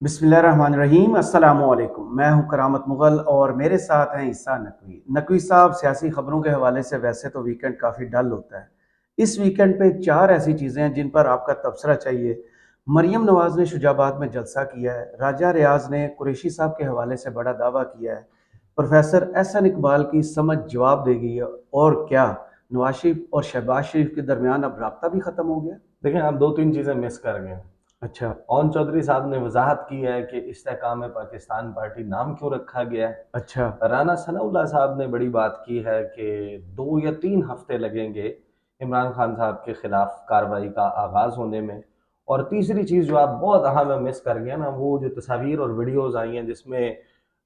बिस्मिल्लाहिर्रहमानिर्रहीम अस्सलामुअलैकुम। मैं हूं करामत मुगल और मेरे साथ हैं ईसा नकवी। नकवी साहब, सियासी खबरों के हवाले से वैसे तो वीकेंड काफ़ी डल होता है। इस वीकेंड पे चार ऐसी चीज़ें हैं जिन पर आपका तबसरा चाहिए। मरियम नवाज ने शुजाबाद में जलसा किया है। राजा रियाज ने कुरैशी साहब के हवाले से बड़ा दावा किया है। प्रोफेसर एहसन इकबाल की समझ जवाब देगी। और क्या नवाज शरीफ और शहबाज शरीफ के दरमियान अब राब्ता भी ख़त्म हो गया? देखें, आप दो तीन चीज़ें मिस कर गए। अच्छा। ओन चौधरी साहब ने वजाहत की है कि इस्तेहकाम पाकिस्तान पार्टी नाम क्यों रखा गया है। अच्छा। राना सनाउल्लाह साहब ने बड़ी बात की है कि 2 या 3 हफ्ते लगेंगे इमरान खान साहब के खिलाफ कार्रवाई का आगाज़ होने में। और तीसरी चीज़ जो आप बहुत अहम है मिस कर गए ना, वो जो तस्वीर और वीडियोज़ आई हैं जिसमें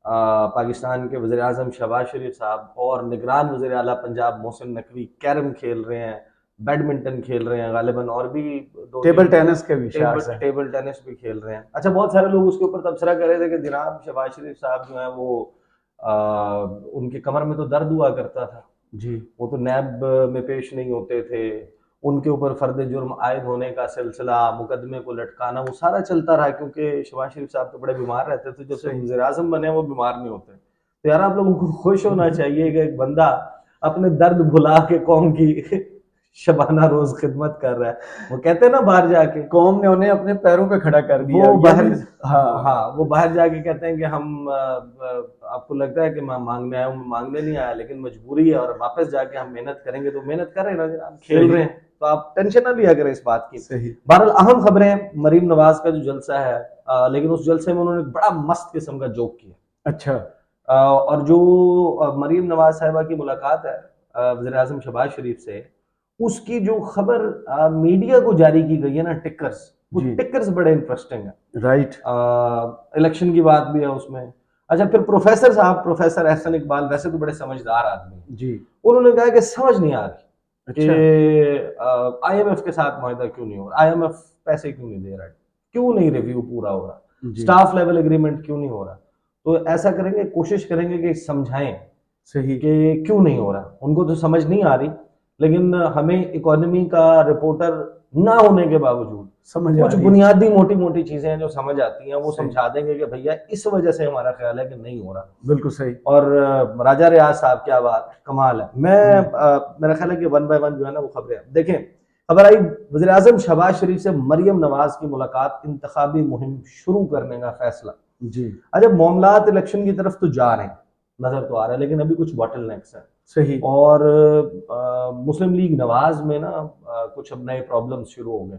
पाकिस्तान के वज़ीर आज़म शहबाज शरीफ साहब और निगरान वज़ीर आला पंजाब मोहसिन नकवी कैरम खेल रहे हैं, बैडमिंटन खेल रहे हैं गालिबन, और भी दो टेबल तीन टेनिस के भी टेबल शार्ट्स हैं। टेबल टेनिस भी खेल रहे हैं। अच्छा, बहुत सारे लोग उसके ऊपर तबसरा कर रहे थे कि जनाब शहबाज शरीफ साहब जो है वो उनकी कमर में तो दर्द हुआ करता था, जी। वो तो नैब में पेश नहीं होते थे, उनके ऊपर फर्द जुर्म आयद होने का सिलसिला, मुकदमे को लटकाना, वो सारा चलता रहा क्योंकि शहबाज शरीफ साहब तो बड़े बीमार रहते थे। जब से सही। वज़ीर आज़म बने वो बीमार नहीं होते। तो यार, आप लोगों को खुश होना चाहिए कि एक बंदा अपने दर्द भुला के कौम की शबाना रोज खिदमत कर रहा है। वो कहते हैं ना, बाहर जाके कौम ने उन्हें अपने पैरों पे खड़ा कर वो दिया, बाहर यानी। हाँ। हाँ, वो बाहर जाके कहते हैं कि हम आपको लगता है कि मैं मांगने आया हूँ, मैं मांगने नहीं आया, लेकिन मजबूरी है और वापस जाके हम मेहनत करेंगे। तो मेहनत कर रहे हैं ना जनाब, खेल सही। रहे हैं, तो आप टेंशन ना लिया करें इस बात की। सही। बहरहाल, अहम खबरें, मरीम नवाज का जो जलसा है, लेकिन उस जलसे में उन्होंने बड़ा मस्त किस्म का जोक किया। अच्छा। और जो मरीम नवाज साहिबा की मुलाकात है वज़ीर आज़म शहबाज शरीफ से, उसकी जो खबर मीडिया को जारी की गई है ना, टिकर्स, वो जी। टिकर्स बड़े इंटरेस्टिंग है। राइट। इलेक्शन की बात भी है उसमें। अच्छा, फिर प्रोफेसर साहब, प्रोफेसर एहसन इकबाल वैसे तो बड़े समझदार आदमी हैं, जी। उन्होंने कहा कि समझ नहीं आ रही अच्छा। कि आईएमएफ के साथ मुआहदा क्यों नहीं हो रहा, आईएमएफ पैसे क्यों नहीं दे रहा है, क्यों नहीं रिव्यू पूरा हो रहा, जी। स्टाफ लेवल एग्रीमेंट क्यों नहीं हो रहा। तो ऐसा करेंगे, कोशिश करेंगे कि समझाएं सही। कि क्यों नहीं हो रहा। उनको तो समझ नहीं आ रही, लेकिन हमें इकोनॉमी का रिपोर्टर ना होने के बावजूद समझ आ कुछ रही है। बुनियादी मोटी मोटी चीजें हैं जो समझ आती हैं, वो सही। समझा देंगे कि भैया इस वजह से हमारा ख्याल है कि नहीं हो रहा। बिल्कुल सही। और राजा रियाज साहब, क्या बात, कमाल है। मैं हम्म। मेरा ख्याल है कि वन बाय वन जो है ना वो खबरें देखें। खबर आई, वज़ीर आज़म शहबाज शरीफ से मरियम नवाज की मुलाकात, इंतखाबी मुहिम शुरू करने का फैसला। जी। अच्छा, मामलात इलेक्शन की तरफ तो जा रहे हैं, नजर तो आ रहा है, लेकिन अभी कुछ बॉटल नेक्स है। सही। और मुस्लिम लीग नवाज में ना कुछ अब नए प्रॉब्लम्स शुरू हो गए,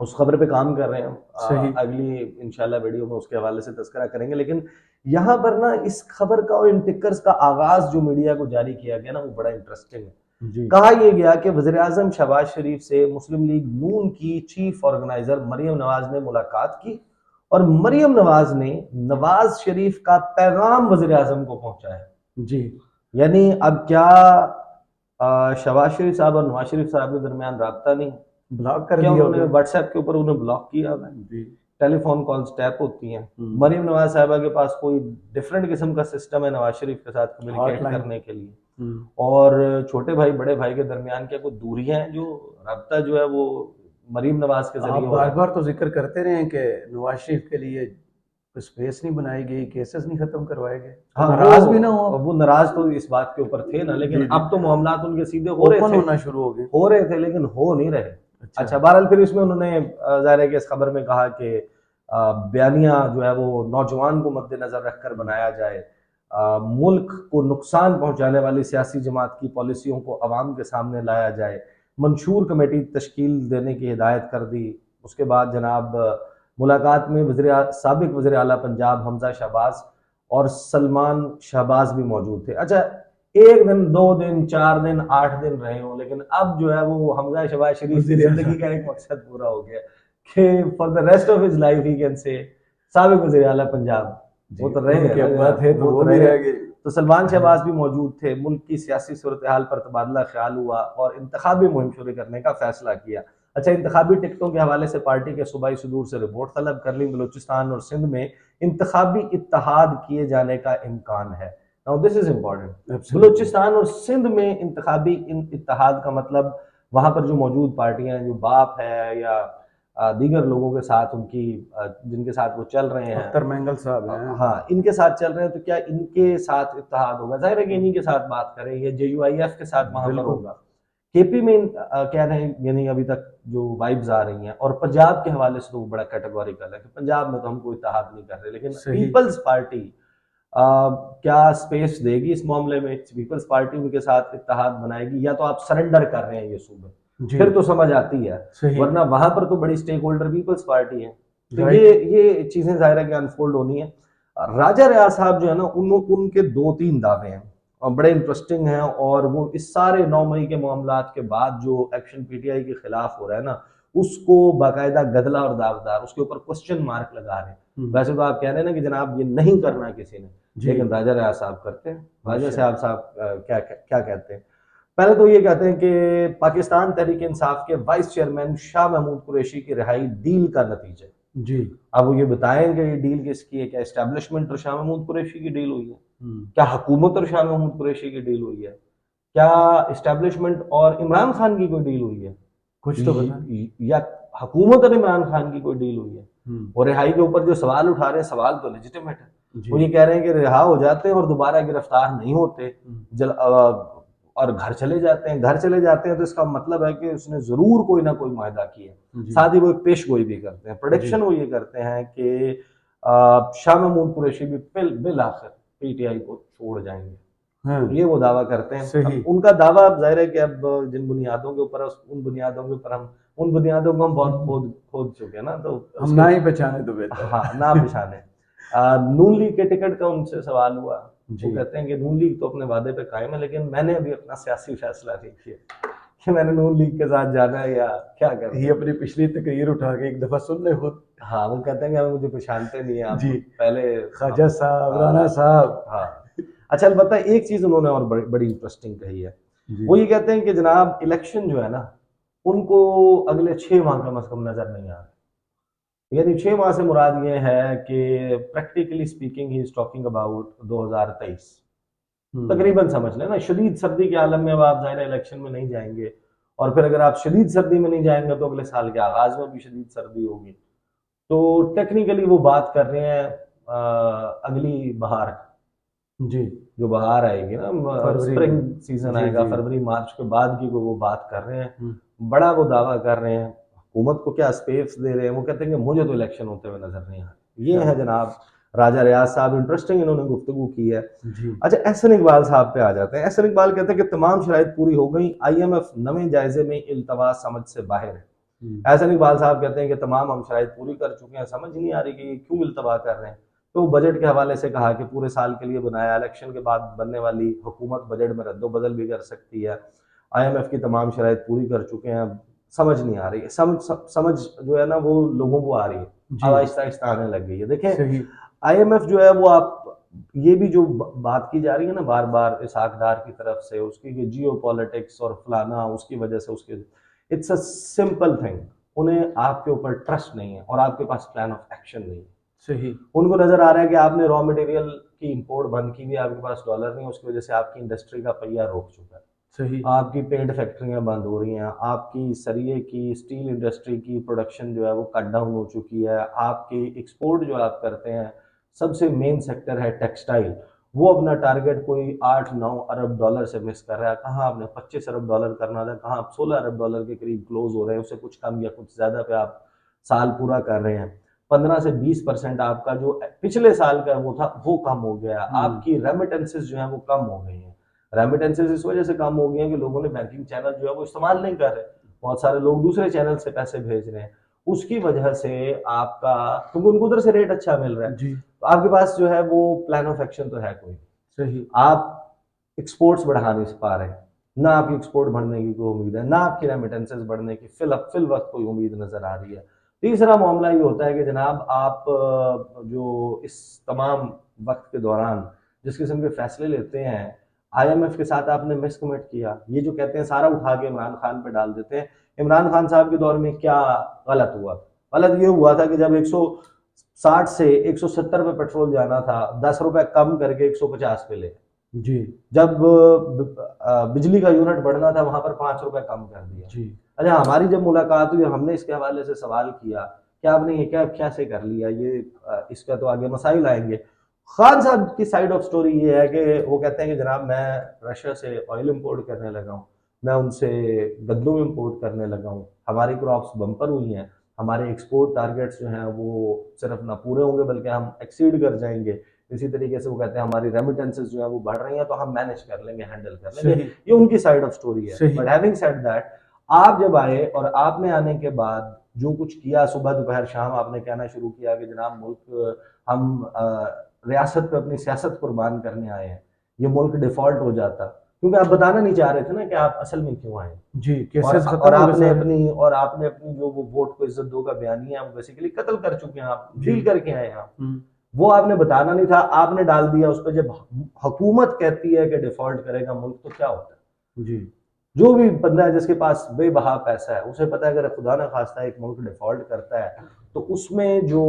उस खबर पे काम कर रहे हैं हम। सही। अगली इंशाल्लाह वीडियो में उसके हवाले से तस्करा करेंगे। लेकिन यहाँ पर ना इस खबर का और इन टिकर्स का आगाज जो मीडिया को जारी किया गया ना, वो बड़ा इंटरेस्टिंग है। जी। कहा यह गया कि वज़ीर आज़म शहबाज शरीफ से मुस्लिम लीग नून की चीफ ऑर्गेनाइजर मरियम नवाज ने मुलाकात की, और मरियम नवाज ने नवाज शरीफ का पैगाम वज़ीर आज़म को पहुंचाया। जी। यानी अब क्या शहबाज शरीफ साहब और नवाज शरीफ साहब के दरमियान राब्ता नहीं? ब्लॉक कर क्या दिया उन्होंने होगा। व्हाट्सएप के ऊपर उन्हें ब्लॉक किया है? जी। टेलीफोन कॉल्स टैप होती हैं। हम्म। मरीम नवाज साहिबा के पास कोई डिफरेंट किस्म का सिस्टम है नवाज शरीफ के साथ कम्युनिकेट हॉटलाइन। करने के लिए। हम्म। और छोटे भाई बड़े भाई के दरमियान क्या कोई दूरियां हैं? जो राब्ता जो है वो मरीम नवाज के आप जरिए हो बार रहा है। बार तो जिक्र करते रहे हैं कि नवाज शरीफ के लिए स्पेस नहीं बनाई गई, केसेस नहीं खत्म करवाए गए, तो हाँ, नाराज भी ना हो आप। वो नाराज तो इस बात के ऊपर थे ना, लेकिन जी जी। अब तो मामलात उनके सीधे हो रहे ओपन थे, होना शुरू हो गए। लेकिन हो नहीं रहे। अच्छा। अच्छा, बहरहाल फिर इसमें उन्होंने ज़ाहिर है कि इस खबर में कहा कि बयानिया जो है वो नौजवान को मद्देनजर रखकर बनाया जाए, मुल्क को नुकसान पहुंचाने वाली सियासी जमात की पॉलिसियों को अवाम के सामने लाया जाए, मंशूर कमेटी तश्कील देने की हिदायत कर दी। उसके बाद जनाब मुलाकात में साबिक वज़ीर आला पंजाब हमजा शहबाज और सलमान शहबाज भी मौजूद थे। अच्छा, एक दिन, 2 दिन, 4 दिन, 8 दिन रहे हो, लेकिन अब जो है वो हमजा शहबाज शरीफ की जिंदगी का एक मकसद पूरा हो गया कि for the rest of his life he can say साबिक वज़ीर आला पंजाब। वो जी, तो रहे हैं उनके ना अब्बा जनाब, थे तो वो वो तो भी रहे रह हैं। गए। तो सलमान शहबाज भी मौजूद थे। मुल्क की सियासी सूरत हाल पर तबादला ख्याल हुआ और इंतखाबी मुहिम शुरू करने का फैसला किया। अच्छा, इंतखाबी टिकटों के हवाले से पार्टी के सूबाई सदूर से रिपोर्ट तलब कर ली। बलूचिस्तान और सिंध में इंतखाबी इत्तेहाद किए जाने का इम्कान है। Now this is important. Absolutely. Balochistan और सिंध में इंतखाबी इत्तेहाद का मतलब वहां पर जो मौजूद पार्टियां हैं, जो बाप है या दीगर लोगों के साथ उनकी जिनके साथ वो चल रहे हैं, अख्तर मेंगल साहब हैं। हाँ, इनके साथ चल रहे हैं, तो क्या इनके साथ इत्तेहाद होगा? जाहिर है कि इन्हीं के साथ बात करें, ये JUIF के साथ वहां पर बिल्कुल। होगा। KP में कह रहे हैं, यानी अभी तक जो वाइब्स आ रही हैं, और पंजाब के हवाले से तो वो बड़ा कैटेगोरिकल है कि पंजाब में तो हम कोई इत्तेहाद नहीं कर रहे, लेकिन सही। पीपल्स पार्टी क्या स्पेस देगी इस मामले में? पीपल्स पार्टी उनके साथ इत्तेहाद बनाएगी, या तो आप सरेंडर कर रहे हैं ये सूबे, जी। फिर तो समझ आती है, सही। वरना वहां पर तो बड़ी स्टेक होल्डर पीपल्स पार्टी है। तो राइट। ये चीजें जाहिर है कि अनफोल्ड होनी है। राजा रियाज साहब जो है ना, उनके 2-3 दावे हैं और बड़े इंटरेस्टिंग हैं, और वो इस सारे 9 मई के मामलात के बाद जो एक्शन PTI के खिलाफ हो रहा है ना, उसको बाकायदा गदला और दावदार उसके ऊपर क्वेश्चन मार्क लगा रहे हैं। वैसे तो आप कह रहे हैं ना कि जनाब ये नहीं करना किसी ने, लेकिन राजा रियाज साहब करते हैं। राजा साहब क्या क्या कहते हैं? पहले तो ये कहते हैं कि पाकिस्तान तहरीक इंसाफ के वाइस चेयरमैन शाह महमूद कुरैशी की रिहाई डील का नतीजा जी। अब वो ये बताएं कि ये डील किसकी है? क्या एस्टेब्लिशमेंट और शाह महमूद कुरैशी की डील हुई है? क्या हुकूमत और शाह महमूद कुरैशी की डील हुई है? क्या एस्टेब्लिशमेंट और इमरान खान की कोई डील हुई है? कुछ तो बता। या हुकूमत और इमरान खान की कोई डील हुई है? और रिहाई के ऊपर जो सवाल उठा रहे हैं, सवाल तो लेजिटिमेट है। वो ये कह रहे हैं कि रिहा हो जाते हैं और दोबारा गिरफ्तार नहीं होते, और घर चले जाते हैं। घर चले जाते हैं तो इसका मतलब है कि उसने जरूर कोई ना कोई मायदा किया। साथ ही वो एक पेश गोई भी करते हैं, प्रोडिक्शन वो ये करते हैं कि शाह महमूद कुरैशी भी बिल आखिर PTI को छोड़ जाएंगे। ये वो दावा करते हैं। अब उनका दावा अब जाहिर है कि अब जिन बुनियादों के ऊपर, उन बुनियादों के ऊपर उन बुनियादों को हम बहुत खोद चुके हैं ना, तो हम ना ही पहचाने तो बेहतर। हाँ, ना पहचाने। नून लीग के टिकट का उनसे सवाल हुआ, वो कहते हैं कि नून लीग तो अपने वादे पे कायम है, लेकिन मैंने अभी अपना सियासी फैसला नहीं किया कि मैंने नून लीग के साथ जाना है या क्या करना है। ये अपनी पिछली तकरीर उठा के एक दफा सुन ले खुद। हाँ, वो कहते हैं कि मुझे पहचानते नहीं है आप जी, पहले ख्वाजा साहब, राणा साहब। हाँ। अच्छा, अलबत्ता एक चीज उन्होंने और बड़ी इंटरेस्टिंग कही है। वो ये कहते हैं कि जनाब इलेक्शन जो है ना, उनको अगले 6 माह कम से कम नजर नहीं आ रहा। यानी 6 माह से मुराद ये है कि practically speaking he is talking about 2023 तकरीबन, समझ लें ना। शदीद सर्दी के आलम में अब आप जाहिर इलेक्शन में नहीं जाएंगे, और फिर अगर आप शदीद सर्दी में नहीं जाएंगे तो अगले साल के आगाज में भी शदीद सर्दी होगी। तो टेक्निकली वो बात कर रहे हैं अगली बहार जी, जो बहार आएगी ना, स्प्रिंग सीजन आएगा, फरवरी मार्च के बाद की वो बात कर रहे हैं। बड़ा वो दावा कर रहे हैं, हुकूमत को क्या स्पेस दे रहे हैं। वो कहते हैं कि मुझे तो इलेक्शन होते हुए नजर नहीं आ रहे। ये है जनाब राजा रियाज साहब। इंटरेस्टिंग इन्होंने गुफ्तगू की है जी। अच्छा, एहसन इकबाल साहब पे आ जाते हैं। एहसन इकबाल कहते हैं कि तमाम शराइत पूरी हो गई, IMF नवे जायजे में इल्तवा समझ से बाहर है। एहसन इकबाल साहब कहते हैं कि तमाम हम शराइत पूरी कर चुके हैं, समझ नहीं आ रही कि क्यों इल्तवा कर रहे हैं। तो बजट के हवाले से कहा कि पूरे साल के लिए बनाया, इलेक्शन के बाद बनने वाली हुकूमत बजट में रद्दोबदल भी कर सकती है। IMF की तमाम शराइत पूरी कर चुके हैं, समझ नहीं आ रही है। समझ जो है ना वो लोगों को आ रही है, अब आहिस्ता आहिस्ता आने लग गई है। देखें, IMF जो है वो, आप ये भी जो बात की जा रही है ना बार बार इसहाकदार की तरफ से, उसकी जियो पॉलिटिक्स और फलाना, उसकी वजह से उसके, इट्स अ सिंपल थिंग। उन्हें आपके ऊपर ट्रस्ट नहीं है और आपके पास प्लान ऑफ एक्शन नहीं है। सही। उनको नजर आ रहा है कि आपने रॉ मटेरियल की इंपोर्ट बंद की हुई, आपके पास डॉलर नहीं, उसकी वजह से आपकी इंडस्ट्री का पहिया रोक चुका है। सही। आपकी पेंट फैक्ट्रियां बंद हो रही हैं, आपकी सरिये की, स्टील इंडस्ट्री की प्रोडक्शन जो है वो कट डाउन हो चुकी है। आपकी एक्सपोर्ट जो आप करते हैं, सबसे मेन सेक्टर है टेक्सटाइल, वो अपना टारगेट कोई 8-9 अरब डॉलर से मिस कर रहा है। कहाँ आपने 25 अरब डॉलर करना था, कहाँ आप 16 अरब डॉलर के करीब क्लोज हो रहे हैं। उससे कुछ कम या कुछ ज्यादा पे आप साल पूरा कर रहे हैं। 15 से 20% आपका जो पिछले साल का वो था वो कम हो गया। आपकी रेमिटेंसेस जो है वो कम हो गई हैं। रेमिटेंसेस इस वजह से कम हो गई हैं कि लोगों ने बैंकिंग चैनल जो है वो इस्तेमाल नहीं कर रहे, बहुत सारे लोग दूसरे चैनल से पैसे भेज रहे हैं। उसकी वजह से आपका, क्योंकि उनको उधर से रेट अच्छा मिल रहा है जी, तो आपके पास जो है वो प्लान ऑफ एक्शन तो है कोई। सही। आप एक्सपोर्ट्स बढ़ा नहीं पा रहे, ना आपकी एक्सपोर्ट बढ़ने की कोई उम्मीद है, ना आपकी रेमिटेंसेस बढ़ने की फिल वक्त कोई उम्मीद नजर आ रही है। तीसरा मामला ये होता है कि जनाब आप जो इस तमाम वक्त के दौरान जिस किस्म के फैसले लेते हैं, IMF के साथ आपने मिसकमिट किया। ये जो कहते हैं सारा उठा के इमरान खान पे डाल देते हैं। इमरान खान साहब के दौर में क्या गलत हुआ? गलत ये हुआ था कि जब 160 से 170 पे पेट्रोल जाना था, 10 रुपए कम करके 150 पे ले। जी जब बिजली का यूनिट बढ़ना था वहां पर 5 रुपए कम कर दिया। जी अच्छा, हमारी जब मुलाकात हुई और हमने इसके हवाले से सवाल किया कि आपने ये क्या कैसे कर लिया, ये इसका तो आगे मसाइल आएंगे। खान साहब की साइड ऑफ स्टोरी ये है कि वो कहते हैं कि जनाब मैं रशिया से ऑयल इंपोर्ट करने लगा हूँ, मैं उनसे गंदम इंपोर्ट करने लगा हूँ, हमारी क्रॉप्स बम्पर हुई हैं, हमारे एक्सपोर्ट टारगेट्स जो हैं वो सिर्फ ना पूरे होंगे बल्कि हम एक्सीड कर जाएंगे। इसी तरीके से वो कहते हैं हमारी रेमिटेंसेस जो है वो बढ़ रही हैं तो हम मैनेज कर लेंगे, हैंडल कर लेंगे। सही ये उनकी साइड ऑफ स्टोरी है। सही बट हैविंग सेड दैट, आप जब आए और आपने आने के बाद जो कुछ किया, सुबह दोपहर शाम आपने कहना शुरू किया कि जनाब मुल्क हम रियासत पे अपनी सियासत कुर्बान करने आए हैं, ये मुल्क डिफॉल्ट हो जाता, क्योंकि आप बताना नहीं चाह रहे थे ना कि आप असल में क्यों आए। जी और केसेस खत्म और हो गए आपने सारे। अपनी जो वो वोट को इज्जत दो का बयानिया है वो बेसिकली कत्ल कर चुके हैं, आप जी डील करके आए हैं आप। हम्म, वो आपने बताना नहीं था, आपने डाल दिया उस पर। जब हुकूमत कहती है कि डिफॉल्ट करेगा मुल्क तो क्या होता है? जी जो भी बंदा है जिसके पास बेबहा पैसा है उसे पता है अगर खुदा ना खास्ता एक मुल्क डिफॉल्ट करता है तो उसमें जो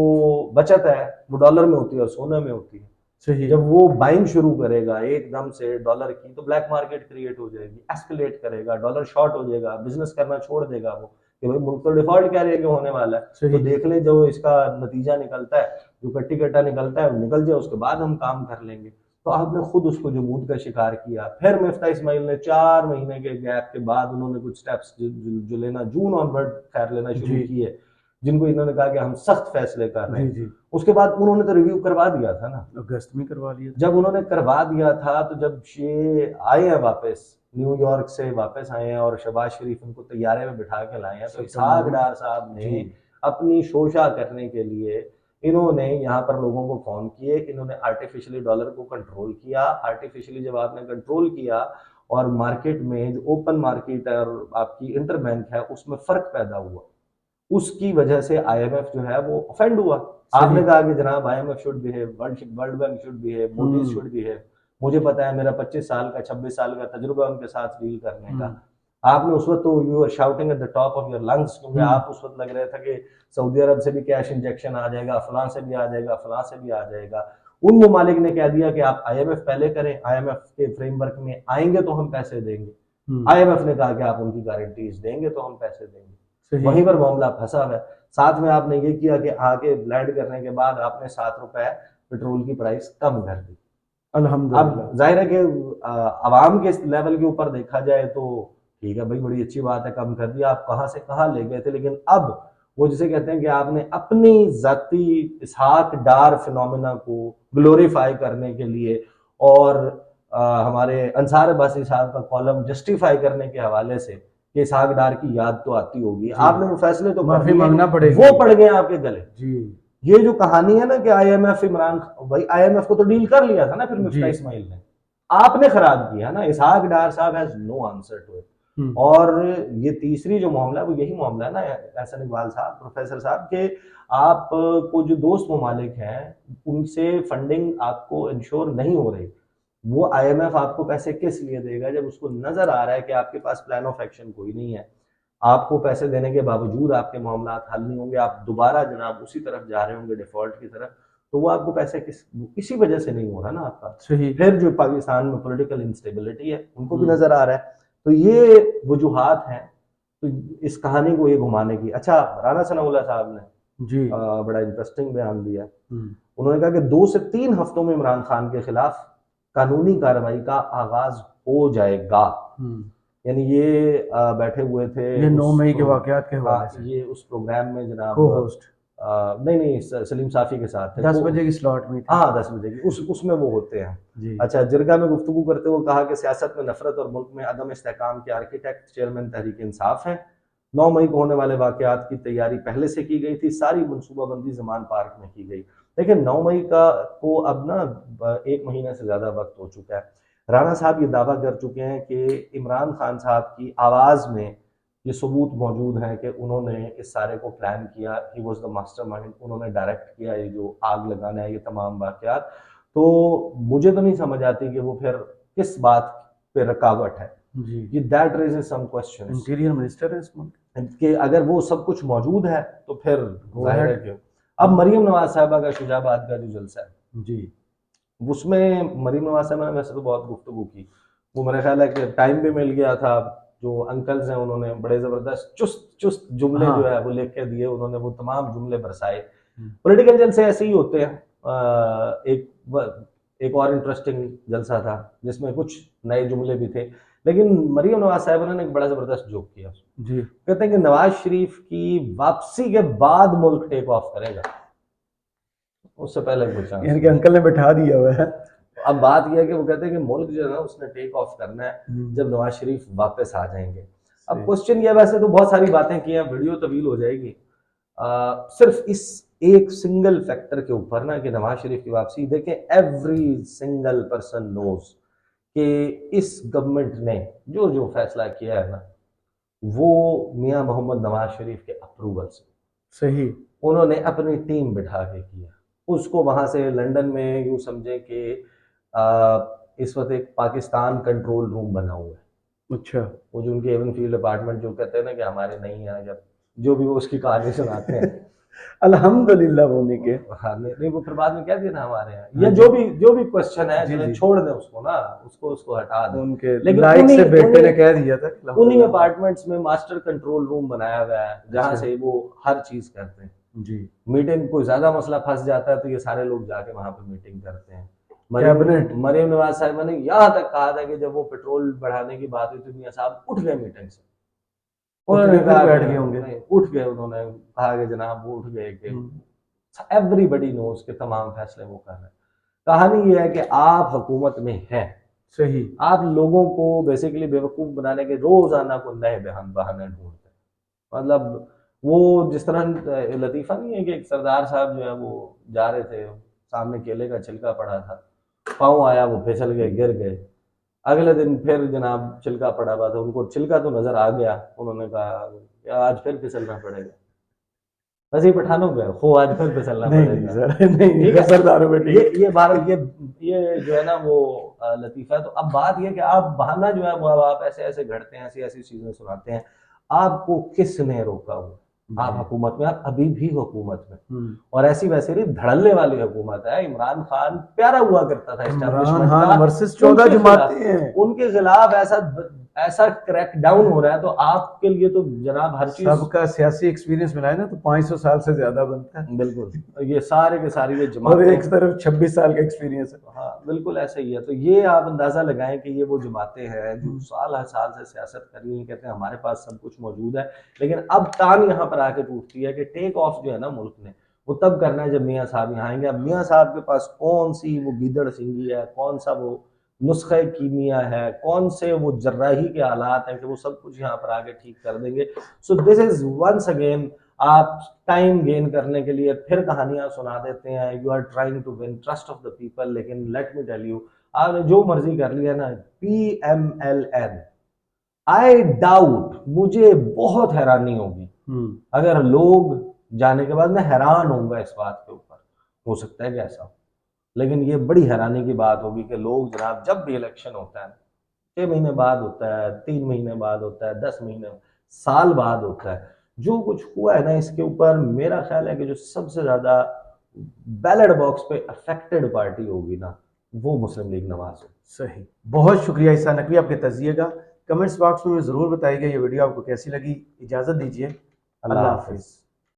बचत है वो डॉलर में होती है और सोने में होती है। सही जब वो बाइंग शुरू करेगा एकदम से डॉलर की तो ब्लैक मार्केट क्रिएट हो जाएगी, एस्केलेट करेगा, डॉलर शॉर्ट हो जाएगा, बिजनेस करना छोड़ देगा वो कि भाई मुल्क तो डिफॉल्ट क्या रहेगा होने वाला है। तो सही देख ले जो इसका नतीजा निकलता है, जो कट्टी कट्टा निकलता है वो निकल जाए, उसके बाद हम काम कर लेंगे। तो आपने खुद उसको जमूद का शिकार किया। फिर मिफ्ता इस्माइल ने 4 महीने के गैप के बाद उन्होंने कुछ स्टेप्स जो लेना जून ऑनवर्ड खैर लेना शुरू जी किए, जिनको इन्होंने कहा कि हम सख्त फैसले कर रहे जी हैं। जी उसके बाद उन्होंने तो रिव्यू करवा दिया था ना। अगस्त में करवा लिया था। जब उन्होंने करवा दिया था तो जब ये आए हैं वापस, न्यूयॉर्क से वापस आए हैं और शहबाज शरीफ उनको तैयारे में बिठा के लाए हैं, तो इसहाक डार साहब ने जी अपनी शोशा करने के लिए इन्होंने यहाँ पर लोगों को फोन किए, इन्होंने आर्टिफिशियली डॉलर को कंट्रोल किया। आर्टिफिशियली जब आपने कंट्रोल किया और मार्केट में जो ओपन मार्केट है और आपकी इंटरबैंक है उसमें फर्क पैदा हुआ, उसकी वजह से आईएमएफ जो है वो ऑफेंड हुआ। आपने सही कहा कि जनाब IMF should behave, world bank should behave, Modi hmm should behave. मुझे पता है, मेरा 25 साल का 26 साल का तजुर्बा उनके साथ डील करने का। हम्म आपने उस वक्त तो you are shouting at the top of your lungs, क्योंकि हम्म आप उस वक्त लग रहा था कि सऊदी अरब से भी कैश इंजेक्शन आ जाएगा, फलां से भी आ जाएगा, फलां से भी आ जाएगा। उन ममालिक ने कह दिया कि आप आईएमएफ पहले करें, आईएमएफ के फ्रेमवर्क में आएंगे तो हम पैसे देंगे। आईएमएफ ने कहा कि आप उनकी गारंटीज देंगे तो हम पैसे देंगे। सही वहीं पर मामला फंसा है। साथ में आपने ये किया कि आगे लैंड करने के बाद आपने 7 रुपए पेट्रोल की प्राइस कम कर दी। अल्हम्दुलिल्लाह अब जाहिर है कि आवाम के लेवल के ऊपर देखा जाए तो ठीक है भाई, बड़ी अच्छी बात है, कम कर दिया। आप कहां से कहां ले गए थे, लेकिन अब वो जिसे कहते हैं कि आपने अपनी जाती इसहाक डार फिनोमेना को ग्लोरीफाई करने के लिए और हमारे अंसार अब्बासी साहब का कॉलम जस्टिफाई करने के हवाले से कि इसहाक डार की याद तो आती होगी, जी आपने वो फैसले तो कर माफी दिए, मांगना पड़ेगी। वो पड़ गए आपके गले। जी ये जो कहानी है ना कि आईएमएफ इमरान, भाई आईएमएफ को तो डील कर लिया था ना फिर मिफ्ता जी इस्माइल ने, आपने खराब किया ना। इसहाक डार साहब has no answer to it. और ये तीसरी जो मामला है वो यही मामला है ना एहसन इकबाल साहब, प्रोफेसर साहब, के आप को जो दोस्त ममालिक हैं उनसे फंडिंग आपको इंश्योर नहीं हो रही। वो आईएमएफ आपको पैसे किस लिए देगा जब उसको नजर आ रहा है कि आपके पास प्लान ऑफ एक्शन कोई नहीं है, आपको पैसे देने के बावजूद आपके मामला हल नहीं होंगे, आप दोबारा जनाब उसी तरफ जा रहे होंगे डिफॉल्ट की तरफ, तो वो आपको पैसे किसी वजह से नहीं हो रहा ना आपका। सही फिर जो पाकिस्तान में पॉलिटिकल इंस्टेबिलिटी है उनको भी हम्म नजर आ रहा है। तो ये वजूहात हैं तो इस कहानी को ये घुमाने की। अच्छा, राना सनाउल्लाह साहब ने जी बड़ा इंटरेस्टिंग बयान दिया। हम्म उन्होंने कहा कि 2 से 3 हफ्तों में इमरान खान के खिलाफ कानूनी कार्रवाई का आगाज हो जाएगा। हम्म यानी ये बैठे हुए थे ये 9 मई के प्रो वाकयात के हवाले से ये उस प्रोग्राम में जनाब को होस्ट नहीं सलीम साफी के साथ थे 10 वो। बजे की स्लॉट में थी। हाँ, 10 बजे की उसमें वो होते हैं। जी अच्छा, जिरगा में गुफ्तगू करते हुए कहा कि सियासत में नफरत और मुल्क में अदम इस्तेहकाम के आर्किटेक्ट चेयरमैन तहरीक इंसाफ हैं। 9 मई को होने वाले वाकयात की तैयारी पहले से की गई थी, सारी मनसूबाबंदी जमान पार्क में की गई। लेकिन 9 मई का को अब ना 1 महीने से ज्यादा वक्त हो चुका है। राणा साहब ये दावा कर चुके हैं कि इमरान खान साहब की आवाज में ये सबूत मौजूद है कि उन्होंने इस सारे को प्लान किया, ही वॉज द मास्टरमाइंड, उन्होंने डायरेक्ट किया ये जो आग लगाना है, ये तमाम वाकयात। तो मुझे तो नहीं समझ आती कि वो फिर किस बात पे रुकावट है। जी ये that raises some questions interior minister है इस मुल्क कि अगर वो सब कुछ मौजूद है तो फिर Go जाहिर है ahead. कि अब मरियम नवाज साहबा का शुजाबाद का जो जलसा है जी उसमें मरीम नवाज साहब ने वैसे तो बहुत गुफ्तगू की, वो मेरा ख्याल है कि टाइम भी मिल गया था। जो अंकल्स हैं उन्होंने बड़े ज़बरदस्त चुस्त चुस्त जुमले हाँ। जो है वो लिख के दिए, उन्होंने वो तमाम जुमले बरसाए। पॉलिटिकल जलसे ऐसे ही होते हैं। एक और इंटरेस्टिंग जलसा था जिसमें कुछ नए जुमले भी थे, लेकिन मरीम नवाज साहब ने एक बड़ा ज़बरदस्त जोक किया। जी। कहते हैं कि नवाज शरीफ की वापसी के बाद मुल्क टेक ऑफ करेगा, उससे पहले कोई चांस यानी कि अंकल ने बैठा दिया हुआ है। अब बात यह है कि वो कहते हैं कि मुल्क जो है ना उसने टेक ऑफ करना है जब नवाज शरीफ वापस आ जाएंगे। अब क्वेश्चन ये, वैसे तो बहुत सारी बातें की हैं, वीडियो तवील हो जाएगी। सिर्फ इस एक सिंगल फैक्टर के ऊपर ना कि नवाज शरीफ की वापसी, देखें एवरी सिंगल पर्सन नोज कि इस गवर्नमेंट ने जो जो फैसला किया है ना वो मियां मोहम्मद नवाज शरीफ के अप्रूवल से, सही। उन्होंने अपनी टीम बिठा के किया। उसको वहां से लंदन में यूं समझे कि इस वक्त एक पाकिस्तान कंट्रोल रूम बना हुआ है। अच्छा। वो जो उनके एवन फील्ड अपार्टमेंट जो कहते हैं ना कि हमारे नहीं है, जब जो भी वो उसकी कहानी सुनाते हैं अल्हम्दुलिल्लाह होने के। हाँ नहीं वो फिर बाद में क्या देना हमारे यहाँ, हाँ या जी। जो भी क्वेश्चन है जी, जो है, जी। छोड़ दे उसको ना, उसको हटा दे। उनके लेकिन लाइक से बेटे ने उन्हीं कह दिया था कि उन्हीं अल्हम्दुलिल्लाह। अपार्टमेंट्स में मास्टर कंट्रोल रूम बनाया हुआ है जहाँ अच्छा। से वो हर चीज करते हैं। जी। मीटिंग कोई ज्यादा मसला फंस जाता है तो ये सारे लोग जाके वहां पे मीटिंग करते हैं। कैबिनेट। मरीम नवाज साहब ने यहाँ तक कहा था कि जब वो पेट्रोल बढ़ाने की बात हुई तो मियां साहब उठ गए मीटिंग से। उठ उन्होंने के फिर कहा बैठ कि गए होंगे। नहीं, उठ गए, उन्होंने कहा कि जनाब वो उठ गए कि एवरीबडी नोज के तमाम फैसले वो कर रहे हैं। कहानी ये है कि आप हुकूमत में हैं, सही। आप लोगों को बेसिकली बेवकूफ बनाने के रोजाना को नए बहाने ढूंढते हैं। मतलब वो जिस तरह लतीफा नहीं है कि एक सरदार साहब जो है वो जा रहे थे, सामने केले का छिलका पड़ा था, पाँव आया, वो फिसल गए, गिर गए। अगले दिन फिर जनाब छिलका पड़ा हुआ था, उनको छिलका तो नजर आ गया, उन्होंने कहा आज फिर फिसलना पड़ेगा। वैसे ही पठानों पे हो, आज फिर फिसलना नहीं पड़ेगा। सर, नहीं ठीक है, सरदारों में ठीक। ये भारत ये जो है ना वो लतीफा है। तो अब बात ये कि आप बहाना जो है वो आप ऐसे ऐसे घड़ते हैं, ऐसी ऐसी चीजें सुनाते हैं। आपको किसने रोका हुआ? आप हुकूमत में, आप अभी भी हुकूमत में, और ऐसी वैसे नहीं धड़ल्ले वाली हुकूमत है। इमरान खान प्यारा हुआ करता था इमरान एस्टेब्लिशमेंट खान का, वर्सेस 14 उनके जमाते खिलाफ हैं। उनके खिलाफ ऐसा क्रैक डाउन हो रहा है, तो आपके लिए तो जनाब हर चीज सबका सियासी एक्सपीरियंस मिला है ना तो 500 साल से ज्यादा बनता है। बिल्कुल, ये सारे के सारे ये और जमातें, एक तरफ 26 साल का एक्सपीरियंस है। हाँ बिल्कुल ऐसे ही है। तो ये आप अंदाजा लगाएं कि ये वो जमातें हैं जो साल हर साल से सियासत कर रही हैं, कहते हैं हमारे पास सब कुछ मौजूद है। लेकिन अब टांग यहाँ पर आके टूटती है कि टेक ऑफ जो है ना मुल्क ने वो तब करना है जब मियाँ साहब यहाँ आएंगे। अब मियाँ साहब के पास कौन सी वो गीदड़ सिंगी है, कौन सा वो नुस्खे कीमिया है, कौन से वो जर्राही के हालात हैं कि वो सब कुछ यहाँ पर आके ठीक कर देंगे। So this is once again, आप टाइम गेन करने के लिए फिर कहानियां सुना देते हैं, you are trying to win trust of the people. लेकिन लेट मी टेल यू, आपने जो मर्जी कर लिया ना, PMLN, आई डाउट, मुझे बहुत हैरानी होगी अगर लोग जाने के बाद, मैं हैरान होऊंगा इस बात के ऊपर, हो सकता है कि ऐसा हो, लेकिन ये बड़ी हैरानी की बात होगी कि लोग जनाब जब भी इलेक्शन होता है, 6 महीने बाद होता है, 3 महीने बाद होता है, 10 महीने, साल बाद होता है, जो कुछ हुआ है ना इसके ऊपर मेरा ख्याल है कि जो सबसे ज्यादा बैलेट बॉक्स पे अफेक्टेड पार्टी होगी ना वो मुस्लिम लीग नवाज है। सही। बहुत शुक्रिया ईसा नकवी आपके तजिए का। कमेंट्स बॉक्स में ज़रूर बताइएगा ये वीडियो आपको कैसी लगी। इजाज़त दीजिए। अल्लाह हाफिज़।